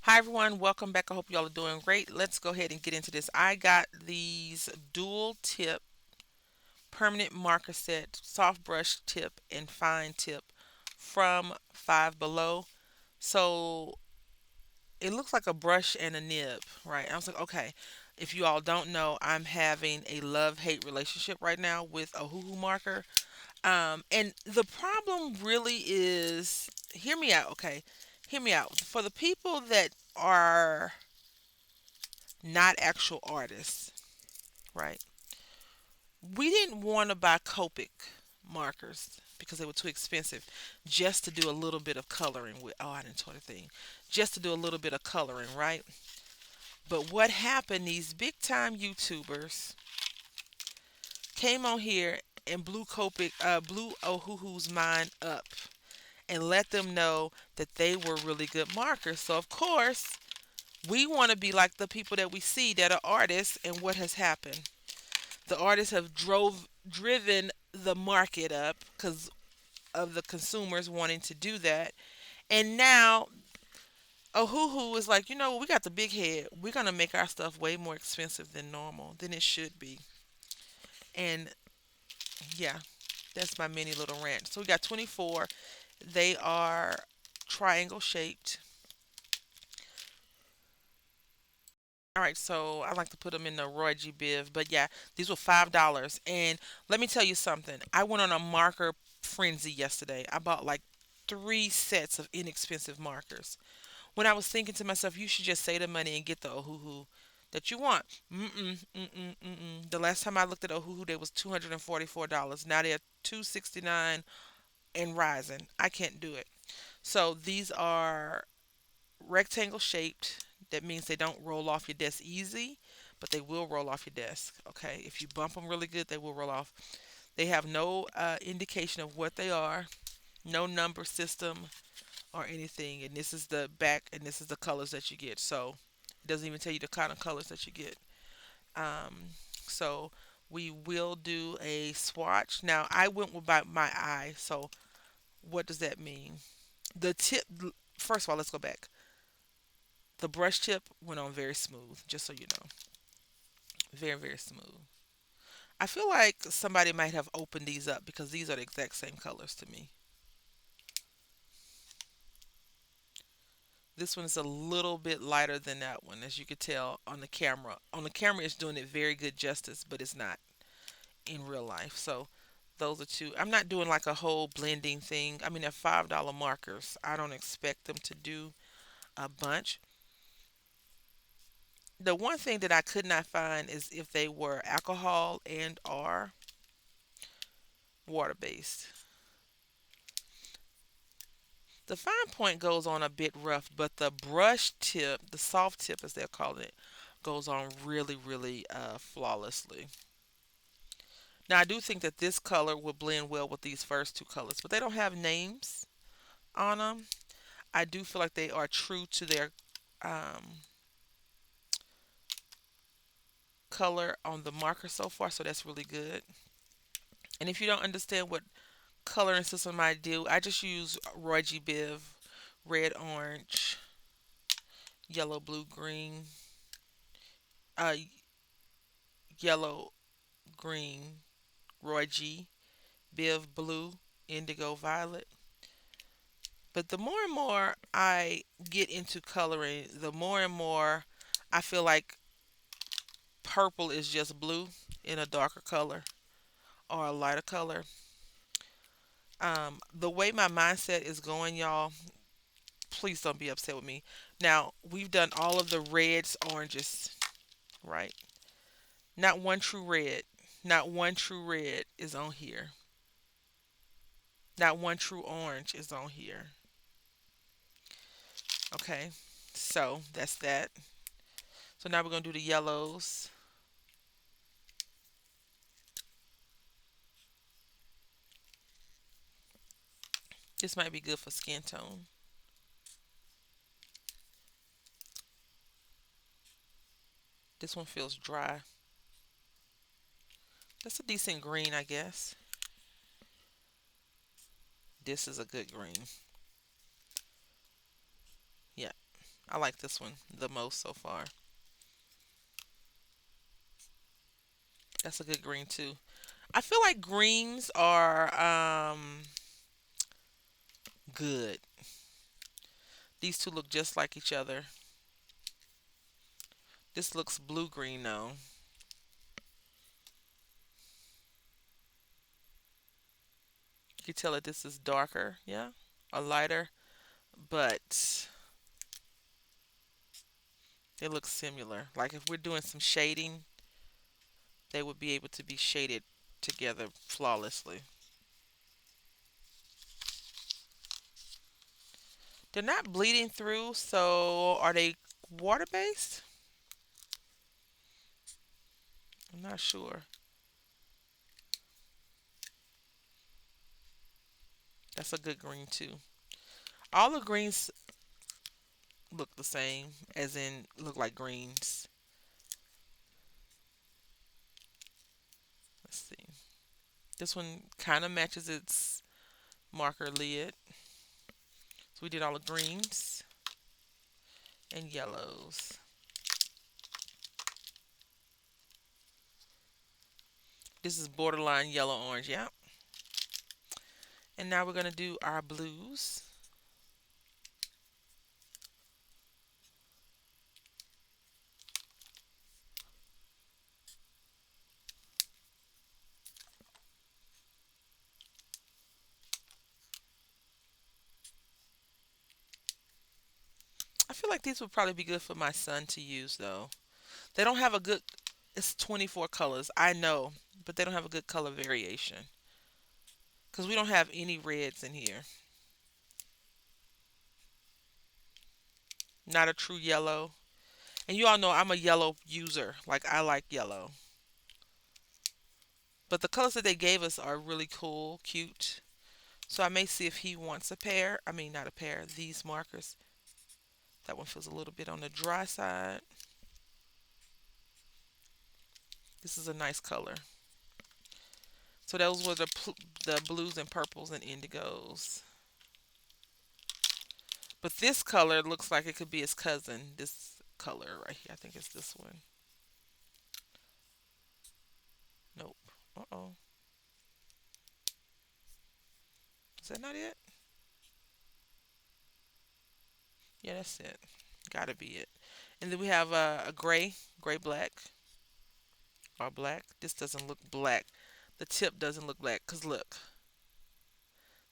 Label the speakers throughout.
Speaker 1: Hi everyone, welcome back. I hope y'all are doing great. Let's go ahead and get into this. I got these dual tip permanent marker set, soft brush tip and fine tip from Five Below. So it looks like a brush and a nib, right? I was like, okay, if you all don't know, I'm having a love-hate relationship right now with a hoo hoo marker. And the problem really is, hear me out, okay? Hear me out. For the people that are not actual artists, right? We didn't want to buy Copic markers because they were too expensive just to do a little bit of coloring with. Oh, I didn't tore the thing. Just to do a little bit of coloring, right? But what happened, these big time YouTubers came on here and blew Ohuhu's mind up and let them know that they were really good markers. So, of course, we want to be like the people that we see that are artists, and what has happened? The artists have driven the market up because of the consumers wanting to do that. And now Ohuhu is like, we got the big head. We're gonna make our stuff way more expensive than normal, than it should be. And yeah, that's my mini little rant. So we got 24. They are triangle shaped. All right, so I like to put them in the Roy G. Biv, but yeah, these were $5. And let me tell you something. I went on a marker frenzy yesterday. I bought like 3 sets of inexpensive markers. When I was thinking to myself, you should just save the money and get the Ohuhu that you want. Mm-mm. The last time I looked at Ohuhu, they was $244. Now they're $269 and rising. I can't do it. So these are rectangle shaped. That means they don't roll off your desk easy, but they will roll off your desk. Okay, if you bump them really good, they will roll off. They have no indication of what they are, no number system or anything. And this is the back, and this is the colors that you get. So it doesn't even tell you the kind of colors that you get. Um, so we will do a swatch. Now I went with my eye. So what does that mean? The tip. First of all, let's go back. The brush tip went on very smooth, just so you know. Very, very smooth. I feel like somebody might have opened these up because these are the exact same colors to me. This one is a little bit lighter than that one, as you could tell on the camera. On the camera, it's doing it very good justice, but it's not in real life. So those are two. I'm not doing like a whole blending thing. I mean, they're $5 markers. I don't expect them to do a bunch. The one thing that I could not find is if they were alcohol and or water based. The fine point goes on a bit rough, but the brush tip, the soft tip as they're calling it, goes on really, really flawlessly. Now, I do think that this color will blend well with these first two colors, but they don't have names on them. I do feel like they are true to their um, color on the marker so far, so that's really good. And if you don't understand what coloring system I do, I just use Roy G. Biv, red, orange, yellow, blue, green, uh, yellow, green, Roy G, Biv blue, indigo violet. But the more and more I get into coloring, the more and more I feel like purple is just blue in a darker color or a lighter color. The way my mindset is going, y'all, please don't be upset with me. Now, we've done all of the reds, oranges, right? Not one true red. Not one true red is on here. Not one true orange is on here. Okay, so that's that. So now we're going to do the yellows. This might be good for skin tone. This one feels dry. That's a decent green, I guess. This is a good green. Yeah. I like this one the most so far. That's a good green too. I feel like greens are good. These two look just like each other. This looks blue green though. You can tell that this is darker, yeah, a lighter, but they look similar. Like if we're doing some shading, they would be able to be shaded together flawlessly. They're not bleeding through, so are they water based? I'm not sure. That's a good green too. All the greens look the same, as in look like greens. Let's see. This one kind of matches its marker lid. So we did all the greens and yellows. This is borderline yellow orange, yeah. And now we're gonna do our blues. I feel like these would probably be good for my son to use though. They don't have a good, it's 24 colors, I know, but they don't have a good color variation. Because we don't have any reds in here. Not a true yellow. And you all know I'm a yellow user. Like I like yellow. But the colors that they gave us are really cool, cute. So I may see if he wants a pair. I mean, not a pair. These markers. That one feels a little bit on the dry side. This is a nice color. So those were the blues and purples and indigos. But this color looks like it could be his cousin. This color right here. I think it's this one. Nope. Uh-oh. Is that not it? Yeah, that's it. Gotta be it. And then we have a gray black, or black. This doesn't look black. The tip doesn't look black. Because look,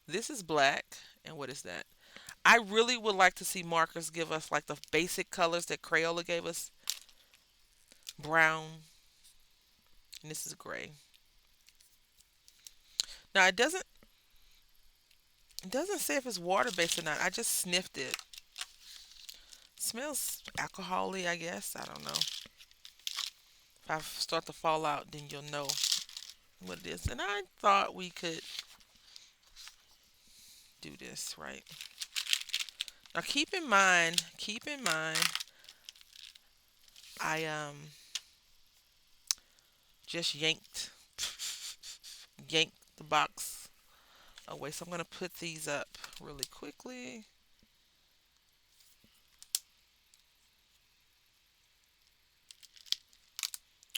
Speaker 1: this is black. And what is that? I really would like to see markers give us like the basic colors that Crayola gave us. Brown. And this is gray. Now it doesn't say if it's water based or not. I just sniffed it. Smells alcohol-y, I guess. I don't know. If I start to fall out, then you'll know what it is. And I thought we could do this right. Now keep in mind, I just yanked the box away. So I'm gonna put these up really quickly.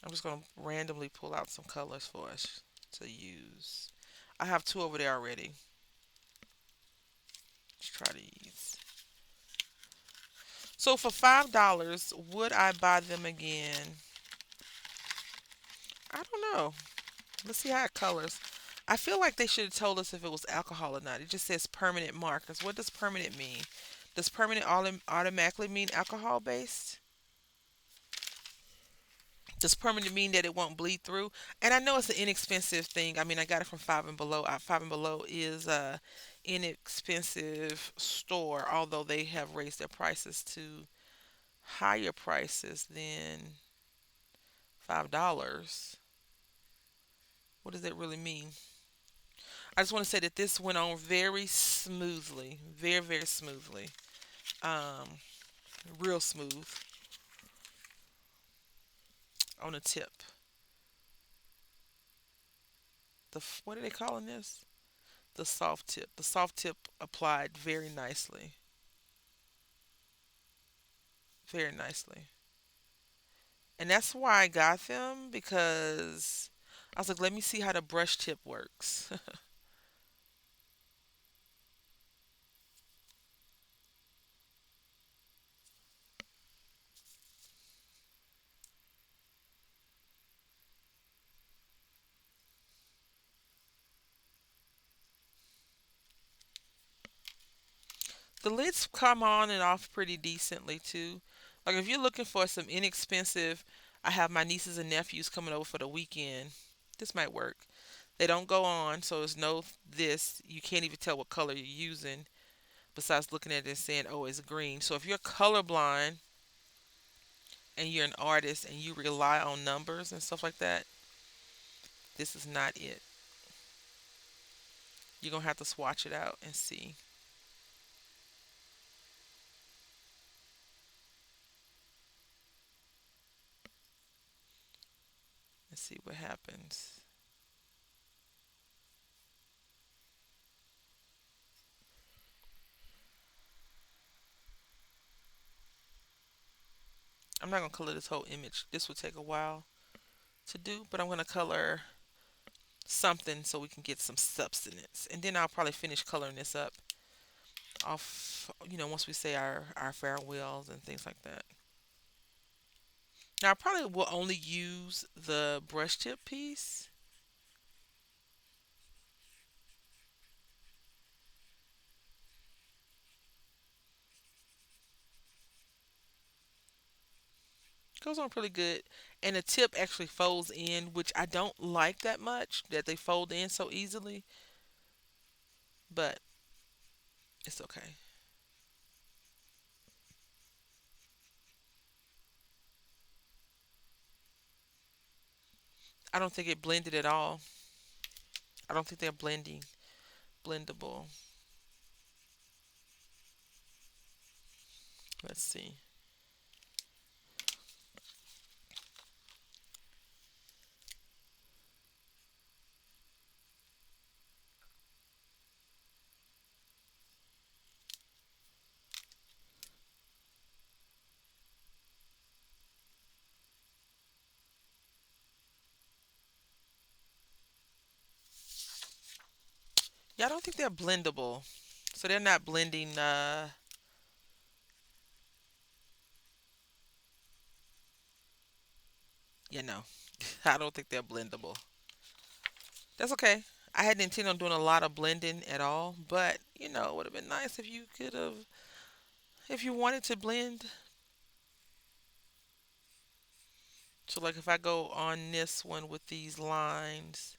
Speaker 1: I'm just gonna randomly pull out some colors for us to use. I have two over there already. Let's try these. So for $5, would I buy them again? I don't know. Let's see how it colors. I feel like they should have told us if it was alcohol or not. It just says permanent markers. What does permanent mean? Does permanent automatically mean alcohol based? Does permanent mean that it won't bleed through? And I know it's an inexpensive thing. I mean, I got it from Five and Below. Five and Below is a inexpensive store, although they have raised their prices to higher prices than $5. What does that really mean? I just want to say that this went on very smoothly, very very smoothly, um, real smooth on the tip. What are they calling this? The soft tip. The soft tip applied very nicely. very nicely. And that's why I got them because I was like, let me see how the brush tip works. The lids come on and off pretty decently too. Like if you're looking for some inexpensive, I have my nieces and nephews coming over for the weekend. This might work. They don't go on, so it's no this. You can't even tell what color you're using besides looking at it and saying, "Oh, it's green." So if you're colorblind and you're an artist and you rely on numbers and stuff like that, this is not it. You're gonna have to swatch it out and see what happens. I'm not gonna color this whole image. This will take a while to do, but I'm gonna color something so we can get some substance. And then I'll probably finish coloring this up off, once we say our farewells and things like that. Now I probably will only use the brush tip piece. Goes on pretty good. And the tip actually folds in, which I don't like that much, that they fold in so easily, but it's okay. I don't think it blended at all. I don't think they're blendable. Let's see. Yeah, I don't think they're blendable. So they're not blending, you know. I don't think they're blendable. That's okay. I hadn't intended on doing a lot of blending at all, but it would have been nice if you could have, if you wanted to blend. So, like, if I go on this one with these lines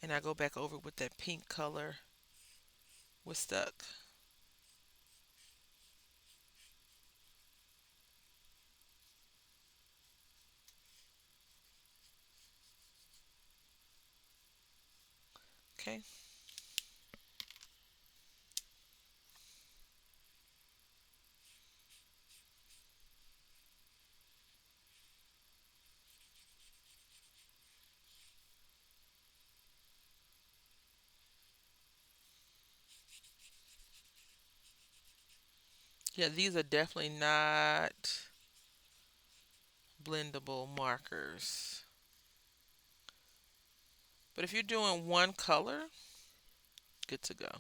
Speaker 1: and I go back over with that pink color, we're stuck. Okay. Yeah, these are definitely not blendable markers. But if you're doing one color, good to go.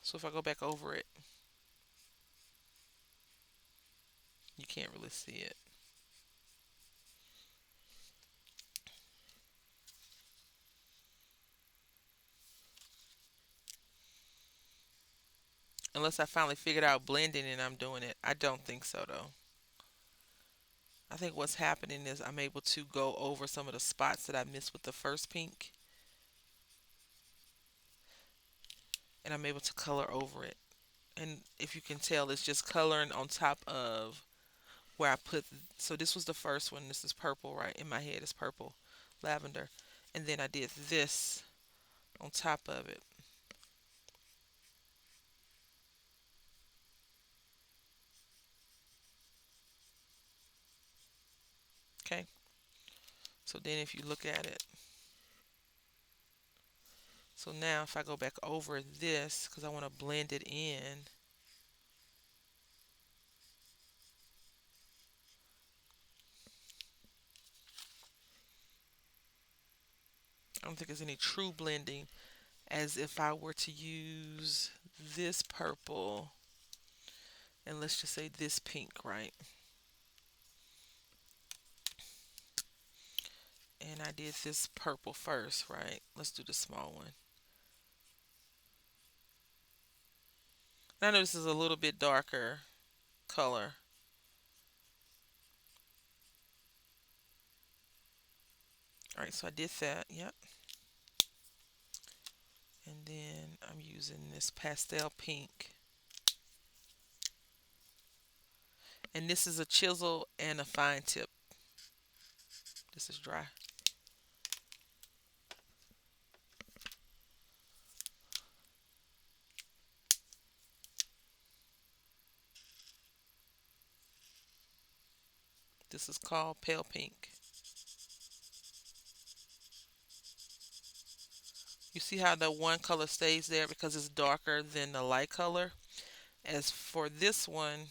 Speaker 1: So if I go back over it, you can't really see it. Unless I finally figured out blending and I'm doing it. I don't think so though. I think what's happening is I'm able to go over some of the spots that I missed with the first pink and I'm able to color over it. And if you can tell, it's just coloring on top of where I put. So this was the first one. This is purple, right? In my head, it's purple, lavender. And then I did this on top of it. Okay. So then if you look at it, So now if I go back over this, because I want to blend it in, I don't think there's any true blending as if I were to use this purple and let's just say this pink, right? And I did this purple first, right? Let's do the small one. I know this is a little bit darker color. All right, so I did that, yep. And then I'm using this pastel pink. And this is a chisel and a fine tip. This is dry. This is called pale pink. You see how the one color stays there because it's darker than the light color? As for this one,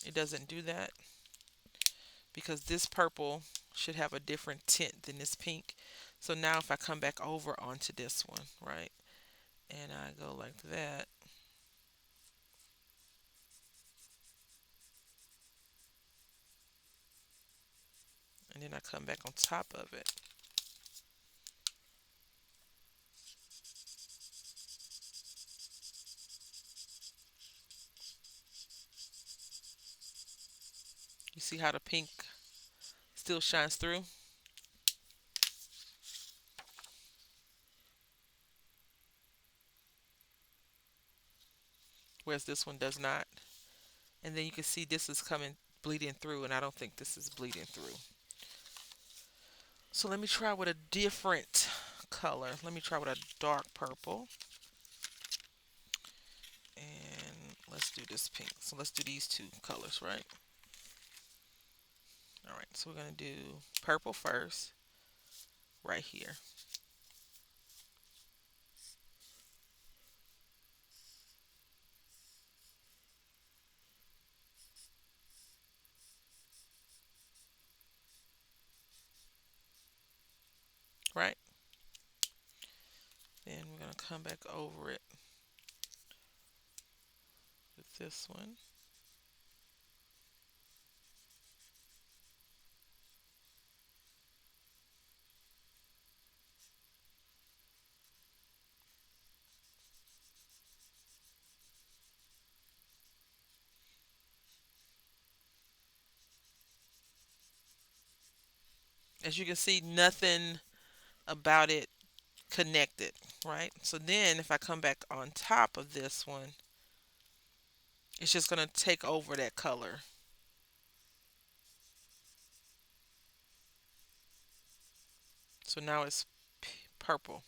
Speaker 1: it doesn't do that because this purple should have a different tint than this pink. So now if I come back over onto this one, right, and I go like that, and then I come back on top of it, you see how the pink still shines through? Whereas this one does not. And then you can see this is coming bleeding through, and I don't think this is bleeding through. So let me try with a different color. Let me try with a dark purple. And let's do this pink. So let's do these two colors, right? All right, so we're going to do purple first, right here. Right? Then we're going to come back over it with this one. As you can see, nothing about it connected, right? So then if I come back on top of this one, it's just going to take over that color. So now it's purple.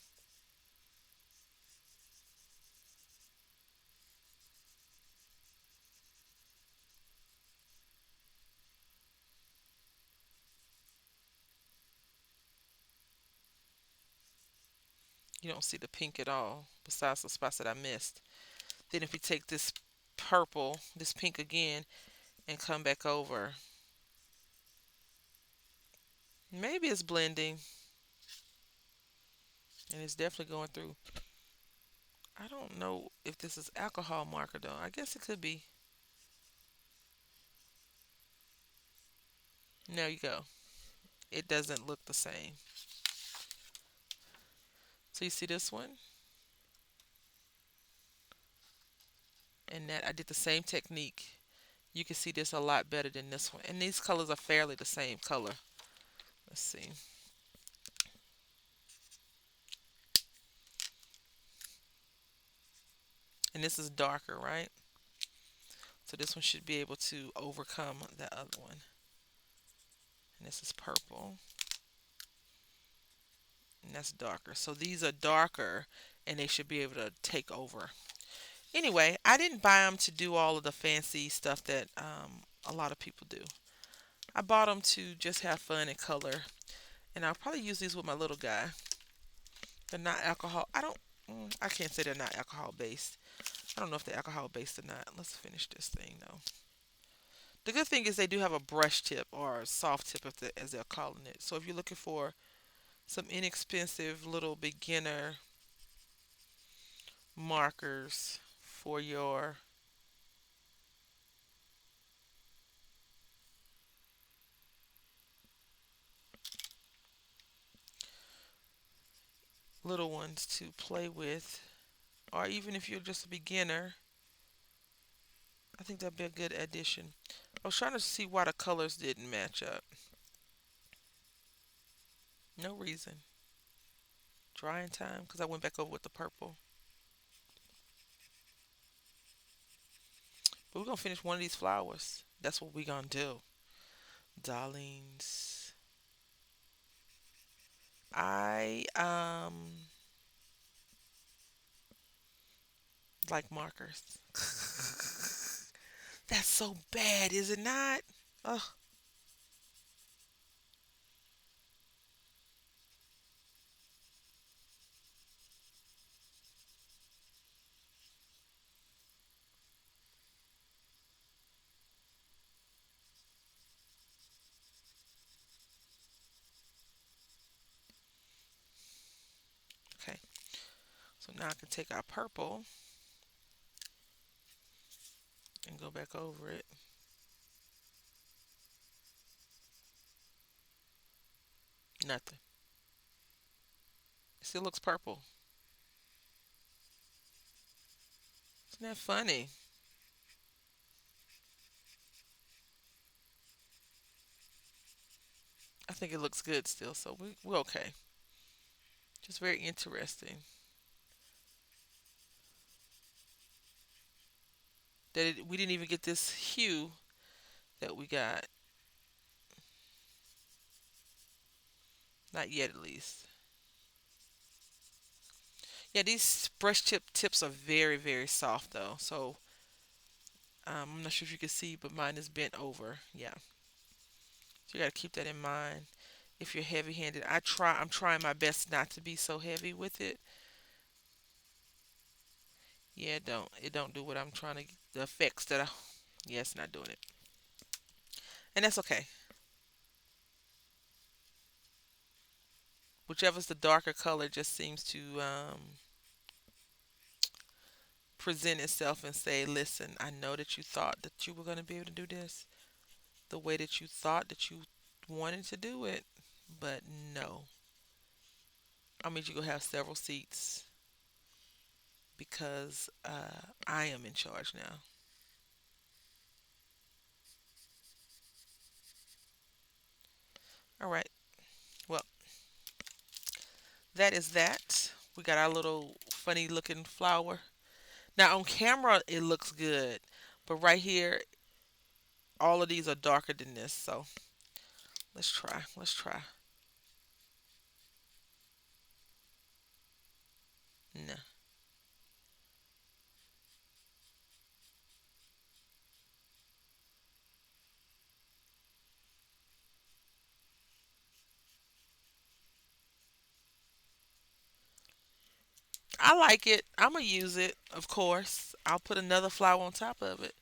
Speaker 1: You don't see the pink at all, besides the spots that I missed. Then if we take this purple, this pink again, and come back over, maybe it's blending, and it's definitely going through. I don't know if this is alcohol marker though. I guess it could be. There you go. It doesn't look the same. So you see this one? And that I did the same technique. You can see this a lot better than this one. And these colors are fairly the same color. Let's see. And this is darker, right? So this one should be able to overcome the other one. And this is purple. And that's darker. So these are darker and they should be able to take over. Anyway, I didn't buy them to do all of the fancy stuff that a lot of people do. I bought them to just have fun and color And I'll probably use these with my little guy. They're not alcohol. I can't say they're not alcohol based. I don't know if they're alcohol based or not. Let's finish this thing though. The good thing is they do have a brush tip or a soft tip, as they're calling it. So if you're looking for some inexpensive little beginner markers for your little ones to play with, or even if you're just a beginner, I think that'd be a good addition. I was trying to see why the colors didn't match up. No reason. Drying time, because I went back over with the purple. But we're gonna finish one of these flowers. That's what we're gonna do. Darlings. I like markers. That's so bad, is it not? Oh, okay. So now I can take our purple and go back over it. Nothing. It still looks purple. Isn't that funny? I think it looks good still, so we're okay. Just very interesting that we didn't even get this hue that we got. Not yet, at least. Yeah, these brush tips are very, very soft though. So I'm not sure if you can see, but mine is bent over. Yeah, so you got to keep that in mind. If you're heavy-handed, I'm trying my best not to be so heavy with it. Yeah, it don't do what I'm trying to. The effects that I. Yeah, it's not doing it, and that's okay. Whichever's the darker color just seems to present itself and say, "Listen, I know that you thought that you were going to be able to do this the way that you thought that you wanted to do it, but no. I made you go have several seats because I am in charge now." All right. Well, that is that. We got our little funny looking flower. Now on camera it looks good, but right here all of these are darker than this. So let's try. Let's try. No. I like it. I'm gonna use it, of course. I'll put another flower on top of it.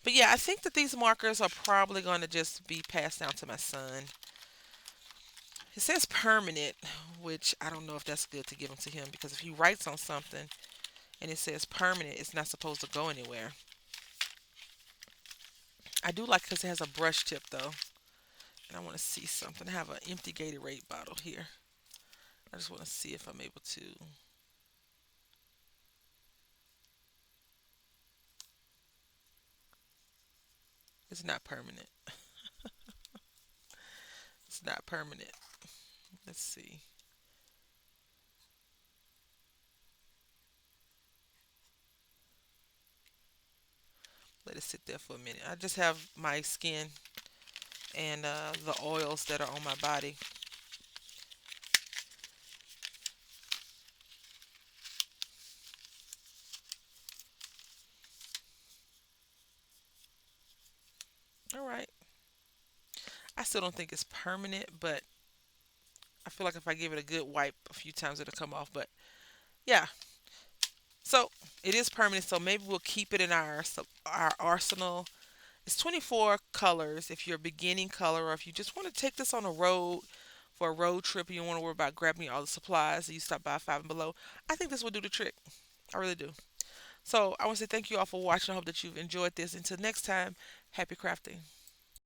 Speaker 1: But yeah, I think that these markers are probably gonna just be passed down to my son. It says permanent, which I don't know if that's good to give him to him because if he writes on something and it says permanent, it's not supposed to go anywhere. I do like because it has a brush tip though, and I want to see something. I have an empty Gatorade bottle here. I just want to see if I'm able to. It's not permanent. It's not permanent. Let's see. Let it sit there for a minute. I just have my skin and the oils that are on my body. All right. I still don't think it's permanent, but I feel like if I give it a good wipe a few times, it'll come off. But yeah, so it is permanent. So maybe we'll keep it in our arsenal. It's 24 colors if you're a beginning color, or if you just want to take this on a road for a road trip and you don't want to worry about grabbing all the supplies. So you stop by Five and Below. I think this will do the trick. I really do. So I want to say thank you all for watching. I hope that you've enjoyed this. Until next time, happy crafting.